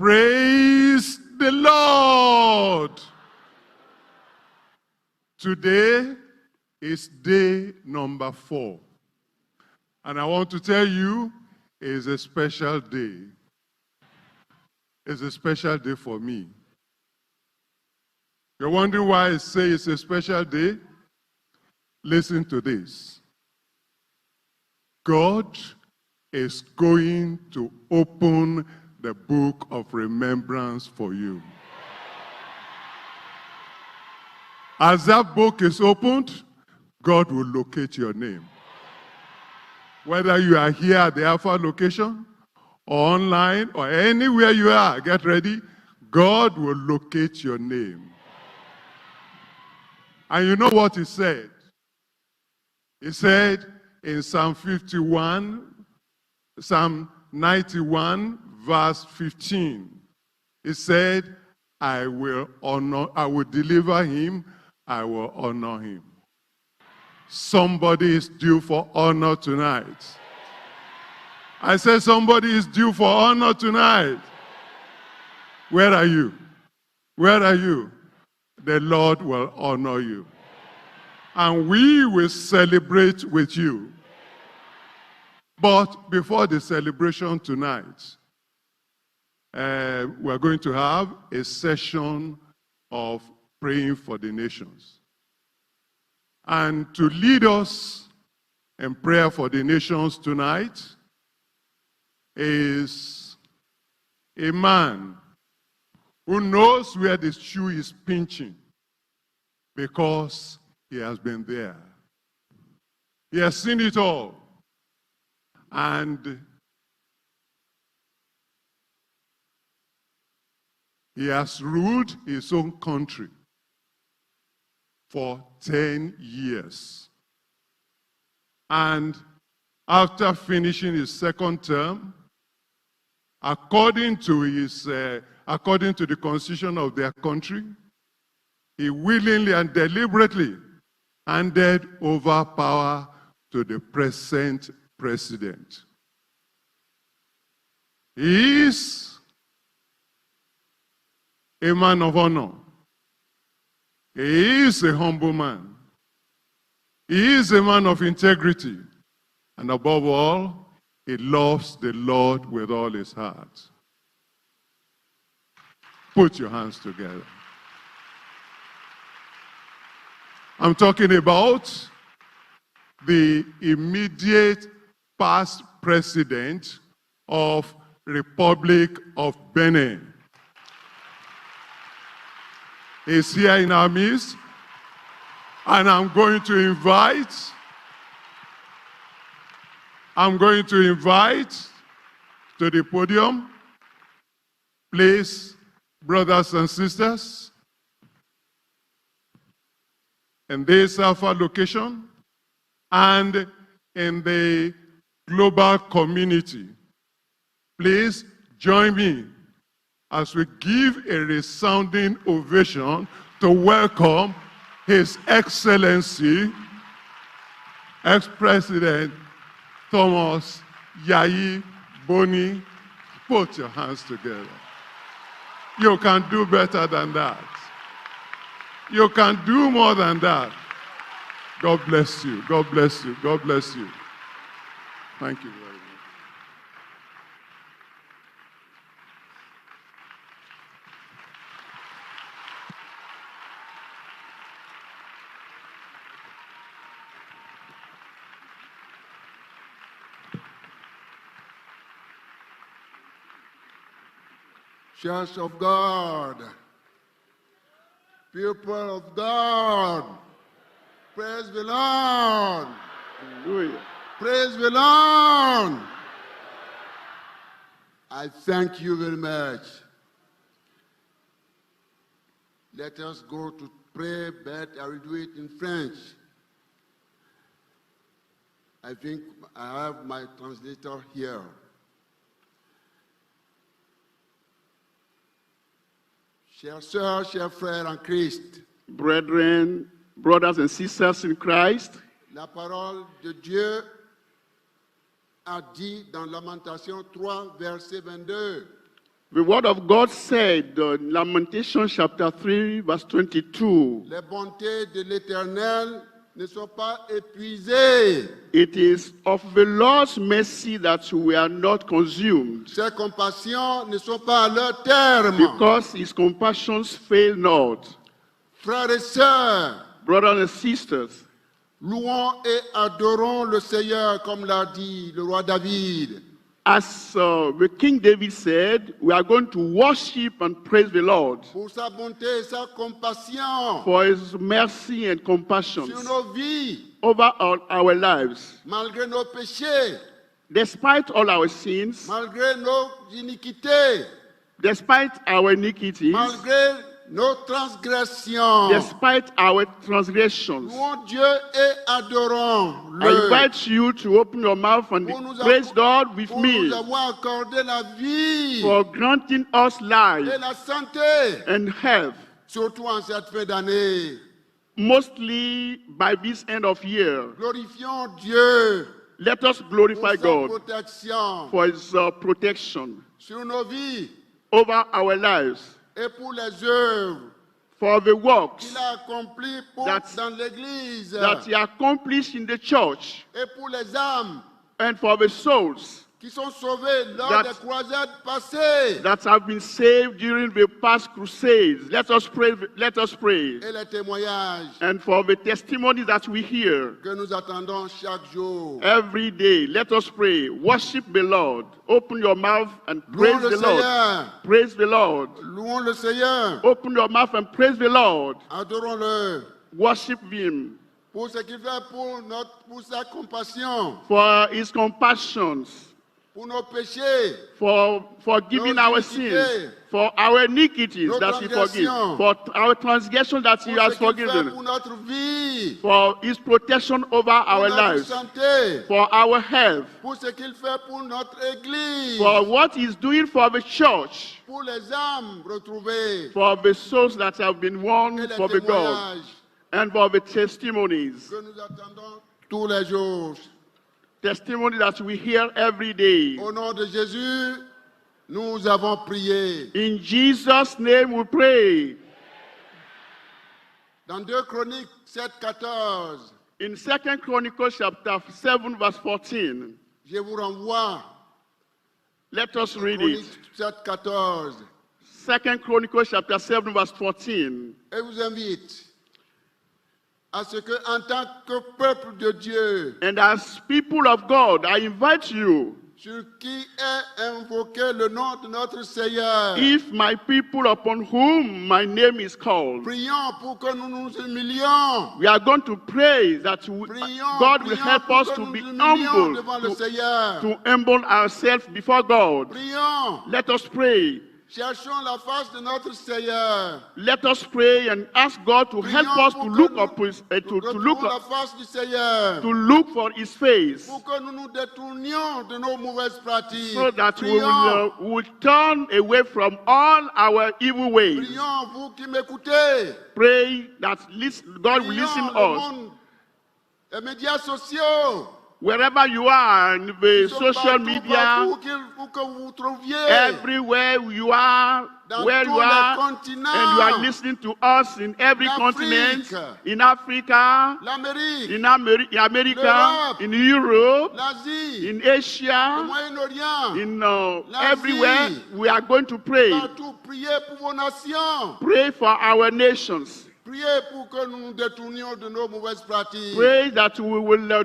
Praise the Lord. Today is day number 4. And I want to tell you, it's a special day. It's a special day for me. You're wondering why I say it's a special day? Listen to this. God is going to open the book of remembrance for you. As that book is opened, God will locate your name. Whether you are here at the Alpha location, or online, or anywhere you are, get ready, God will locate your name. And you know what he said? He said in Psalm 91, verse 15, he said, I will deliver him, I will honor him. Somebody is due for honor tonight. I said somebody is due for honor tonight. Where are you? Where are you? The Lord will honor you. And we will celebrate with you. But before the celebration tonight, we're going to have a session of praying for the nations. And to lead us in prayer for the nations tonight is a man who knows where the shoe is pinching because he has been there. He has seen it all. And he has ruled his own country for 10 years. And after finishing his second term, according to the constitution of their country, he willingly and deliberately handed over power to the present president. He is a man of honor. He is a humble man. He is a man of integrity. And above all, he loves the Lord with all his heart. Put your hands together. I'm talking about the immediate past president of Republic of Benin. He's here in our midst, and I'm going to invite to the podium, please, brothers and sisters, in this Alpha location and in the global community. Please join me as we give a resounding ovation to welcome His Excellency, Ex-President Thomas Yayi Boni. Put your hands together. You can do better than that. You can do more than that. God bless you. God bless you. God bless you. Thank you very much. Church of God, people of God, praise the Lord. Hallelujah. Praise the Lord. I thank you very much. Let us go to pray, but I will do it in French. I think I have my translator here. Chers sœurs, chers frères en Christ, Brethren, brothers and sisters in Christ, la parole de Dieu a dit dans Lamentation 3, verset 22. The word of God said in Lamentation chapter 3, verse 22, Les bontés de l'Éternel ne sont pas épuisées. it is of the Lord's mercy that we are not consumed, Ses compassions ne sont pas à leur terme. because his compassions fail not. Frères et sœurs, Brothers and sisters, louons et adorons le Seigneur, comme l'a dit le roi David. as the King David said, we are going to worship and praise the Lord Pour sa bonté et sa compassion for his mercy and compassion sur nos vies, over our lives. malgré nos péchés, Despite all our sins, malgré nos iniquités, despite our iniquities, malgré nos transgressions. despite our transgressions, Louons Dieu et I adorons-le. invite you to open your mouth and Pour nous praise God with pour me nous avoir accordé la vie for granting us et life la santé, and health, surtout en cette fin d'année. mostly by this end of year. Glorifions Dieu Let us pour glorify sa God protection for his protection sur nos vies over our lives, et pour les œuvres for the works qu'il a accomplies dans l'Église that he accomplished in the church, et pour les âmes and for the souls qui sont sauvées lors That- des croisades passées that have been saved during the past crusades. Let us pray. Let us pray. et les témoignages And for the testimonies that we hear que nous attendons chaque jour. every day, let us pray. Worship the Lord. Open your mouth and praise Louons le the Lord. Seigneur. Praise the Lord. Louons le Seigneur. Open your mouth and praise the Lord. Adorons-le Worship him pour ce qu'il fait pour sa compassion, for his compassions, pour nos péchés, for forgiving Nos our iniquités. sins, for our iniquities Nos that he forgives, transgressions. for our transgressions that he pour has ce qu'il fait forgiven, pour notre vie, for his protection over pour our notre lives, santé, for our health, pour ce qu'il fait pour notre Église, for what he's doing for the church, pour les âmes retrouvées for the souls that have been won et les for the God, témoignages and for the testimonies, que nous attendons tous les jours. testimony that we hear every day. Au nom de Jésus, nous avons prié. In Jesus' name we pray. Dans 2 Chroniques 7:14, In 2 Chronicles chapter 7 verse 14, je vous renvoie. let us read Chroniques it. 7:14. 2 Chronicles chapter 7 verse 14. Et vous invite à ce que, en tant que peuple de Dieu, And as people of God, I invite you, sur qui est invoqué le nom de notre Seigneur, if my people upon whom my name is called, prions pour que nous nous humilions. we are going to pray that Prions, God will prions help pour us que to nous be nous humilions humble, devant le Seigneur. to humble ourselves before God. Prions, Let us pray. cherchons la face de notre Seigneur. Let us pray and ask God to help Prions us pour to que look nous up his, retrouvons la face du Seigneur. to look for his face, Pour que nous nous détournions de nos mauvaises pratiques. so that Prions, we will turn away from all our evil ways. prions, vous qui m'écoutez. Pray that God will listen Prions to le us. monde, les médias sociaux. Wherever you are in the Ils sont social partout, media, partout où que vous vous trouviez. everywhere you are, Dans where tous you les are, continents. and you are listening to us in every L'Afrique. continent, in Africa, L'Amérique, in America, L'Europe. in Europe, l'Asie, in le Asia, Moyen-Orient. in l'Asie. everywhere, we are going to pray. Partout, priez pour vos nations. Pray for our nations. Priez pour que nous nous détournions de nos mauvaises pratiques. Pray that we will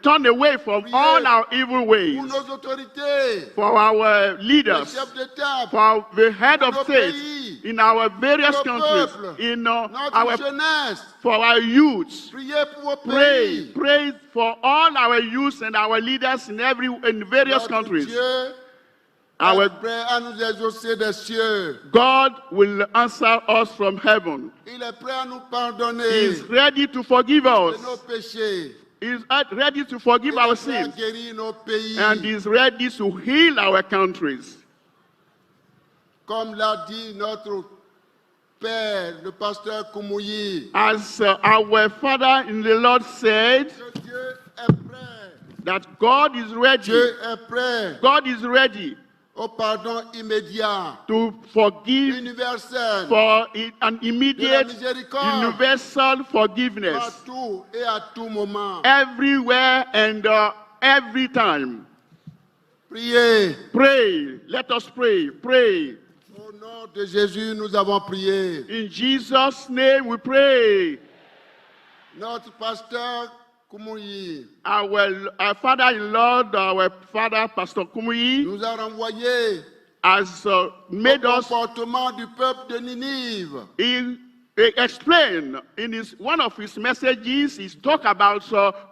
turn away from Priez all our evil ways. Pour nos autorités, For our les leaders, chefs d'État, for the head Pour of nos state pays, in our various nos countries, peuples, in notre our jeunesse. for our youths. Priez pour vos Pray, pays. pray for all our youths and our leaders in various Notre countries. Dieu Our est prêt à nous exaucer des cieux. God will answer us from heaven. Il est prêt à nous He pardonner is ready to forgive de us. nos péchés. He is ready to forgive Il our est prêt à sins, guérir nos pays. and is ready to heal our countries. Comme l'a dit notre Père, le pasteur Koumoui, As our Father in the Lord said, que Dieu est prêt. that God is ready. Dieu est prêt God is ready au pardon immédiat, to forgive universel, for an de la immediate, miséricorde, universal forgiveness partout et à tout moment. everywhere and every time. Priez. Pray. Let us pray. Pray. Au nom de Jésus, nous avons prié. In Jesus' name we pray. Notre pasteur Kumuyi Our father-in-law, our father, Pastor Kumuyi, nous a renvoyé has made au us, comportement du peuple de Ninive. he explained in one of his messages, he talked about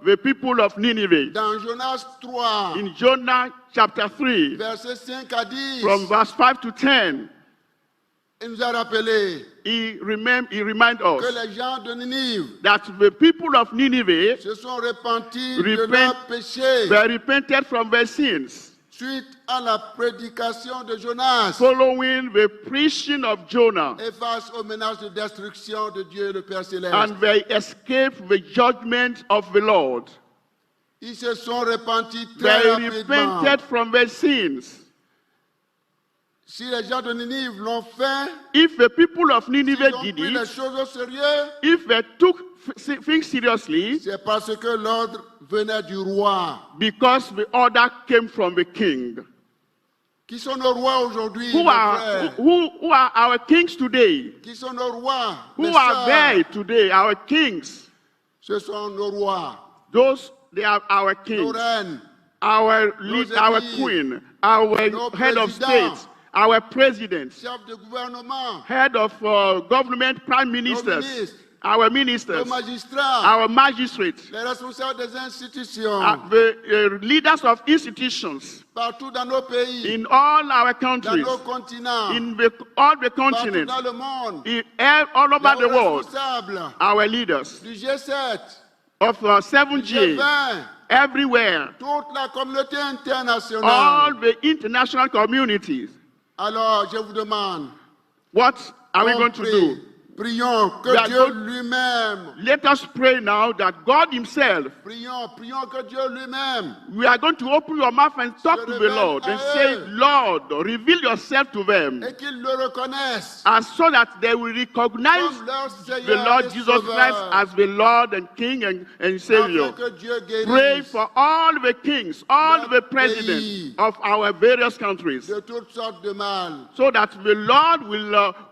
the people of Nineveh. Dans Jonas 3, In Jonah chapter 3, versets 5 à 10, from verse 5 to 10, il nous a rappelé he reminds que us les gens de Ninive that the people of Nineveh, se sont repentis de Repent- leurs péchés they repented from their sins, suite à la prédication de Jonas following the preaching of Jonah, et face aux menaces de destruction de Dieu le Père Céleste. and they escaped the judgment of the Lord. Ils se sont repentis très They rapidement. repented from their sins. Si les gens de Ninive l'ont fait, If the people of s'ils Nineveh ont did pris les it, choses au sérieux, if they took things seriously, c'est parce que l'ordre venait du roi. because the order came from the king. Qui sont nos rois aujourd'hui, Who mes are, frères? who are our kings today? Qui sont nos rois, Who mes are sœurs? they today? Our kings. Ce sont nos rois, Those, they are our nos kings. reines, Our lead, our églises, queen, our nos head of présidents, state, our president, chefs de gouvernement, head of government, prime ministers, ministres, our nos ministers, magistrats, our magistrates, les responsables des institutions, the leaders of institutions partout dans nos pays, in all our dans countries, nos continents, in all the partout continents, dans le monde, all over les the world, responsables our leaders du G7, of du 7G, G20, everywhere, toute la communauté all internationale. the international communities. Alors, je vous demande, What are we on going to prie. do? Prions que We are Dieu going- lui-même, Let us pray now that God Himself, prions que Dieu lui-même we are going to open your mouth and talk to the Lord and say, Lord, reveal yourself to them, et qu'ils le reconnaissent and so that they will recognize comme leur the Seigneur Lord et Jesus Sauveur, Christ as the Lord and King and Savior. afin que Dieu Pray guérisse for all the kings, all the Notre presidents pays. of our various countries, de toutes sortes de mal. so that the Lord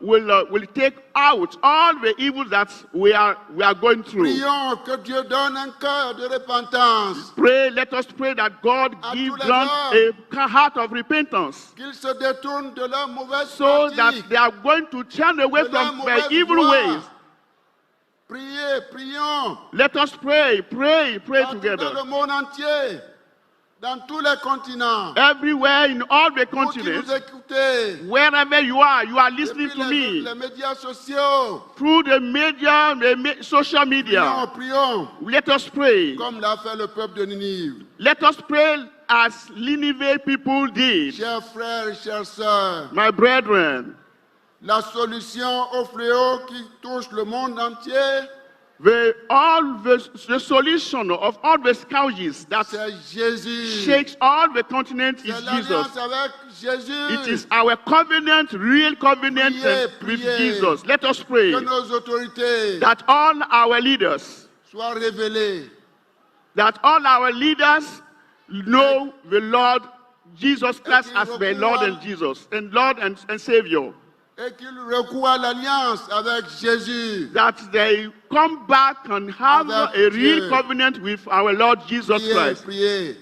will take out all the evil that we are going through. Prions que Dieu donne un cœur de repentance, Pray, let us pray that God À give tous les grant a heart of repentance, qu'ils se détournent de leurs mauvaises so that pratiques. they are going to turn away De leur from their mauvaise evil voie. ways. Prions Let us pray partout dans together. le monde entier, dans tous les continents. Everywhere in all the Vous qui nous continents, écoutez, wherever you are listening depuis to les me médias sociaux, through the media, social media. prions Let us pray. comme l'a fait le peuple de Ninive. Let us pray as Nineveh people did. Chers frères et chères sœurs, My brethren, la solution au fléau qui touche le monde entier, the solution of all the scourges that c'est Jésus. shakes all the continent is C'est Jesus. l'alliance avec Jésus. It is our covenant, real covenant Priez, with priez. Jesus. Let us pray Que nos autorités that all our leaders, soient révélées. know the Lord Jesus Christ as their Lord and Jesus, and Lord and Savior. Et qu'ils recourent à l'alliance avec Jésus. That they come back and have Avec a real Dieu. covenant with our Lord Jesus Priez, Christ. priez.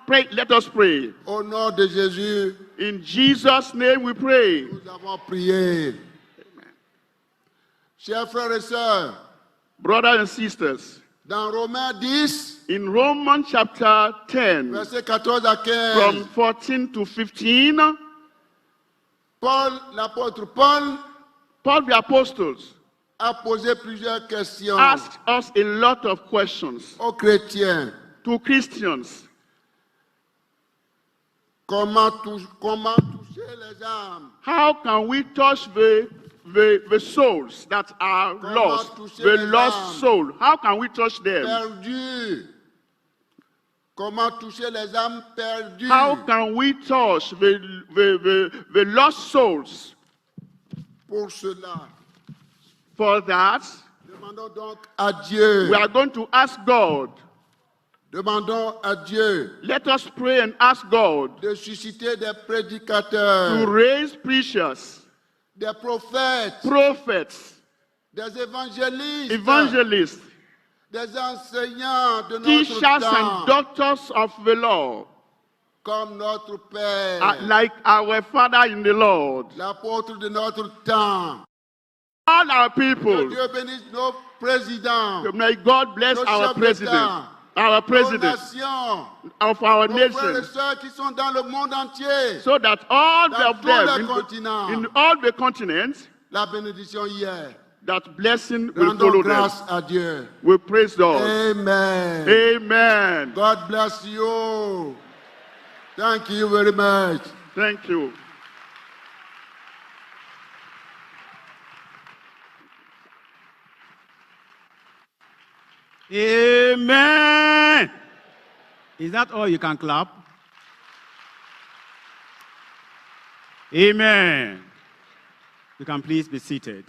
Pray, let us pray. Au nom de Jésus, In Jesus' name we pray. nous avons prié. Chers frères et sœurs, Brothers and sisters, dans Romains 10, in Romans chapter 10, versets 14 à 15, from 14 to 15, Paul, l'apôtre Paul, Paul the Apostles a posé plusieurs questions asked us a lot of questions aux chrétiens. to Christians. Comment toucher les âmes? How can we touch the souls that are lost, toucher the les lost âmes? soul? How can we touch them? Perdus. Comment toucher les âmes perdues? How can we touch the lost souls? Pour cela, For that, demandons donc à Dieu. we are going to ask God. Demandons à Dieu Let us pray and ask God de susciter des to prédicateurs, raise preachers, des prophètes, prophets, des évangélistes, evangelists, des enseignants de notre teachers and temps, doctors of the Lord, comme notre Père, like our Father in the Lord. l'apôtre de notre temps. All our Que people, Dieu bénisse nos présidents, may God bless nos our chefs president, d'État, our nos president nations, of our nos frères et nation, sœurs qui sont dans le monde entier. so that all Dans of tous les them continents. in all the continents, La bénédiction hier. that blessing will Rendons follow them. grâce à Dieu. We praise God. Amen. Amen. God bless you. Thank you very much. Thank you. Amen. Is that all you can clap? Amen. You can please be seated.